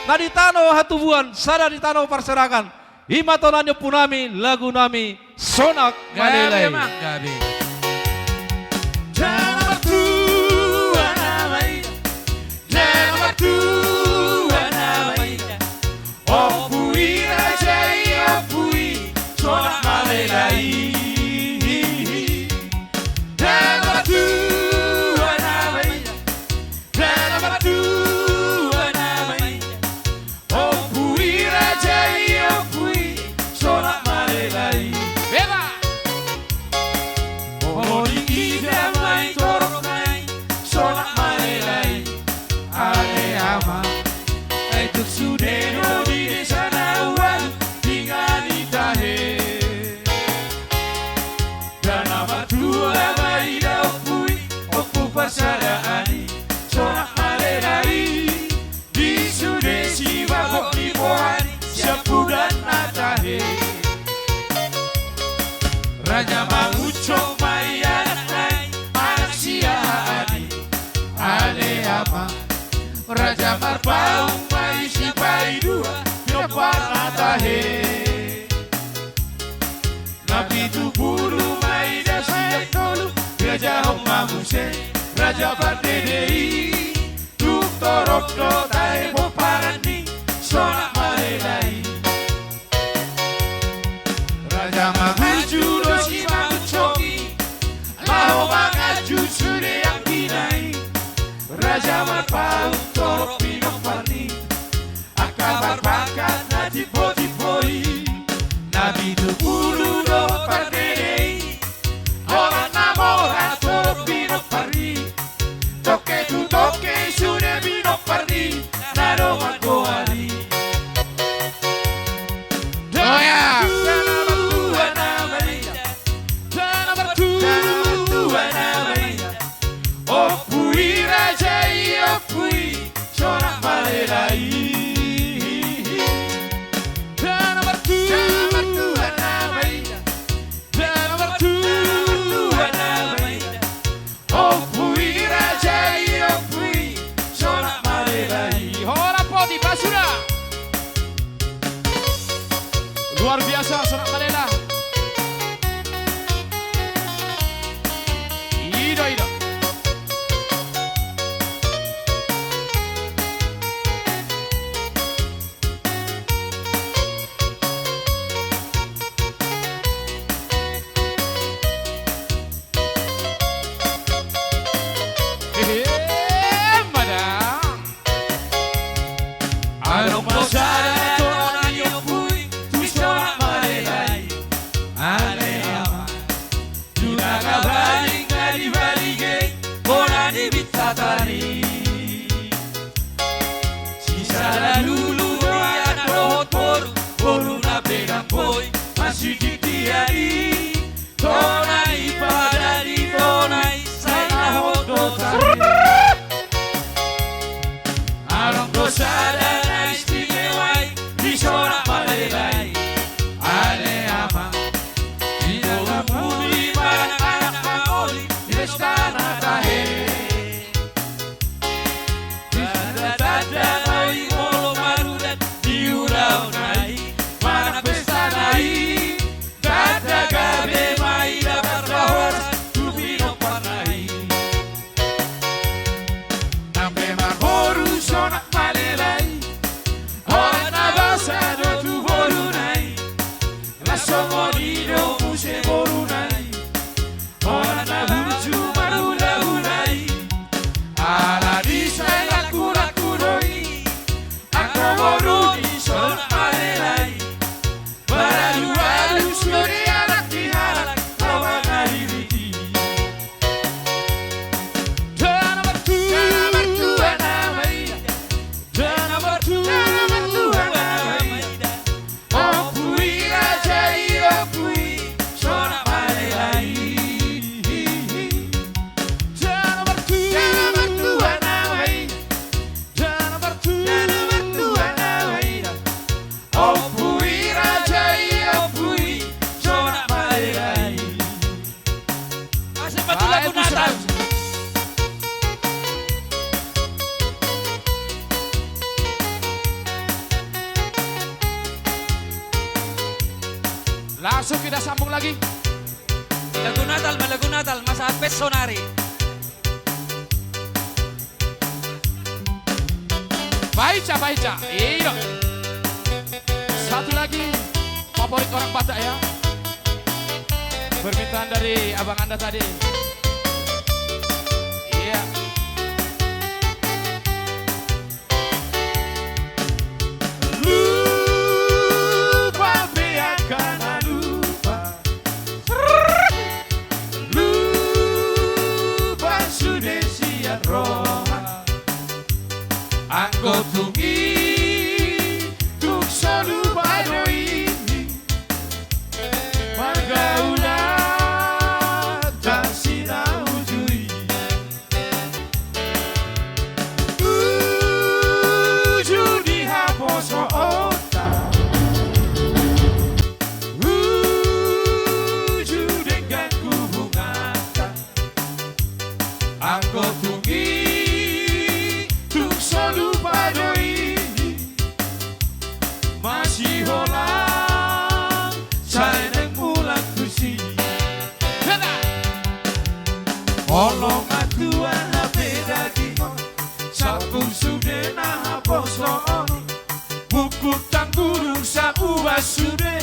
naditano hatubuan sada ditano parserakan imatonanyo punami lagu nami sonak Gabi manilay. emang gabi. Raja Mangucho Maya Nai Manusia Adi Ale apa Raja Marpaung Mai Sipai Dua Nopana Tahe Nabi Tubulu Mai Dasiak Tolu Raja Homa Muse Raja Bardedei Tuk Torok Do Tahe Boparani Sonak Malelai Raja Mangucho Raja Marpaung Torok Pinopani Akabar bakat na tipo-tipoi Nabi Tupulu do Pardedei Orang namora Torok Pinopari Toke tu toke sude Pinopari Nado Magoari Doya luar biasa Sonak Malela. Ido. Madam. Arong posada Sisa dulu dia rohot boru boru na pedang boy masih ditiari tonai pada di tonai saya hodo tari arong dosa dan istimewa di Sonak Malelai ale ama di dalam bumi anak-anak mangoli di Bestana Tahe Sonak Malelai Langsung kita sambung lagi. Lagu Natal, Mas Apes Sonari. Baca. Iya. Satu lagi favorit orang Batak ya. Permintaan dari abang Anda tadi. Iya. Lupa biarkan lupa. Lupa sudah siap roha. Angko tungi tuk selalu pada ini pergaulan tak sinau jui judi hapus otak judi ganggu hubungan Angko tungi selalu pada ini masih holang saya yang mulan ke sini Olong aku HP lagi sabung sudah nah poson buku tanggurung sa ubah sudah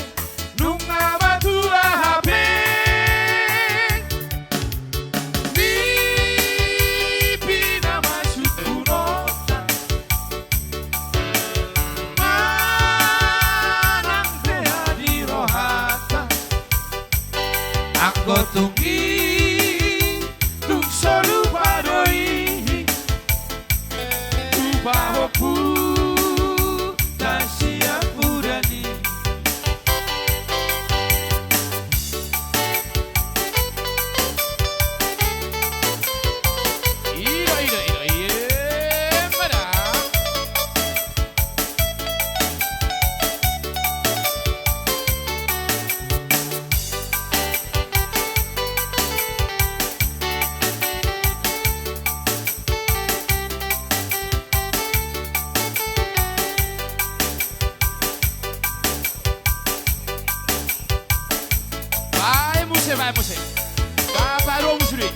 nunga batu HP Angko tungi tuk solu padoi upahoku tak siap purani Ida mana Vai musik. Bapak Rom Suri.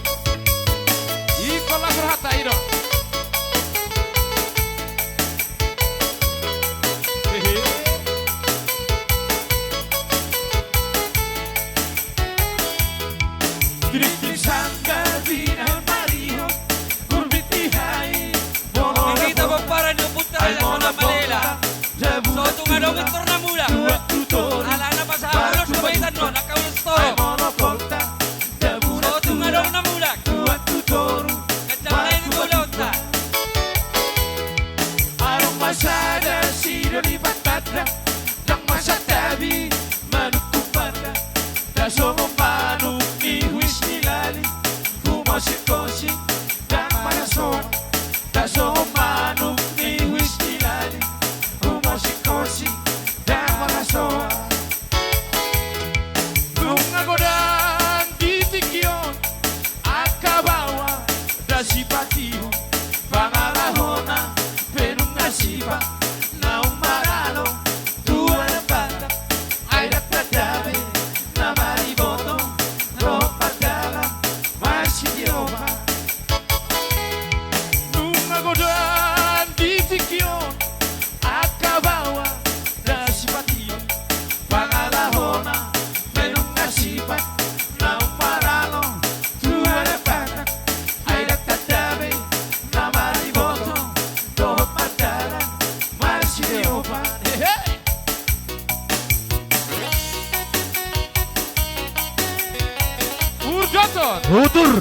Ikola berhata iro. Kiri sangga bina mariho. Kurbiti hai. Kita para di putra la zona Manila. So tungadong itorna mula. Ala na pa sa ulos kabaitan no, nakaulos to. So tungadong na mula. Nagdalay ni Kulota. Arong masada sido di patata. Lang masatabi manukupada. Dasong manuk ni huis nilali. Kumosikosi dan manason. Dasong manuk ni huis nilali. Kumosikosi dan manason. Bunga godang di tikion. Akabawa dasi patio. Pangalahona penung nasiba. Naung maralo tua na bata. Ay datadabe na mariboto. Ropa dalam masih dioba. Bunga godang di tikion. Akabawa dasi patio. Pangalahona penung nasiba. Naung maralo tua na bata. Ay datadabe na mariboto. Ropa dalam masih dioba. Hey! Urgaton. Utur.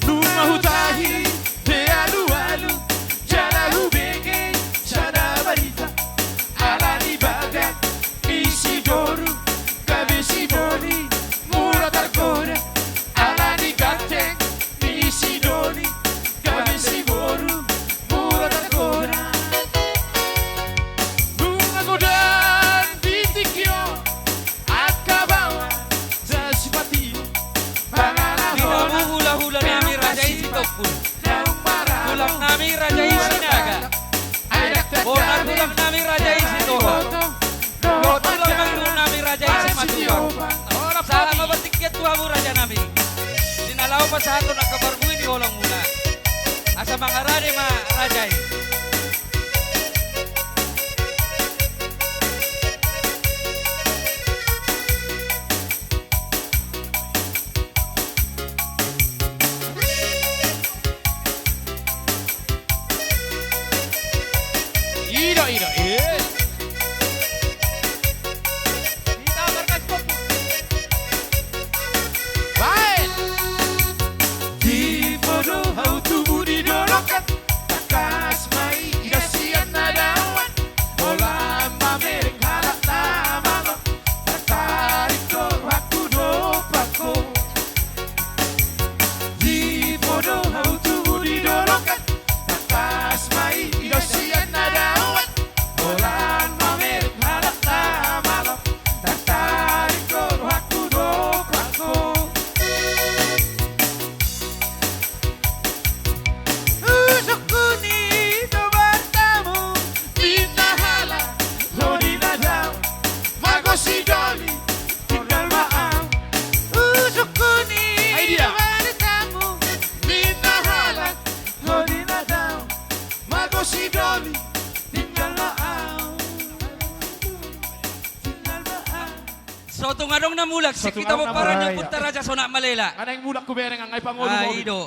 Numa hutahi te alu-alu. Jala hubenge sada barita. Ala ni bagat isi doru. Kabisi boli murah tergoda. Ala ni ganteng bang. Ora Sa pagi. mabatikit tuha mo raja nami. Dinalaw pa sa ato na kabarbuin ni Holang Mula. Asa mga rani ma rajay. Iro, iro, Kita berkas kopi. Baik. Di bodoh how to budi dolokan. Takas mai irasian nadawan. Olam pamer halak namalo. Tertarik do aku do pako. Di bodoh how to budi dolokan. Takas mai irasian nadawan. Olam pamer halak namalo. Tertarik do aku do pako. Usokku ni do bertemu Binahala Lodi nadao Magosi doli Tinggal maaf Usokku ni do bertemu Binahala Lodi nadao Magosi doli Tinggal maaf Tinggal maaf So tungadong namulag, So, sikita mo tungadong para namulag. niyo punta raja so na malela. Anang mulak ko bereng ang ay pangulo mo Ay do.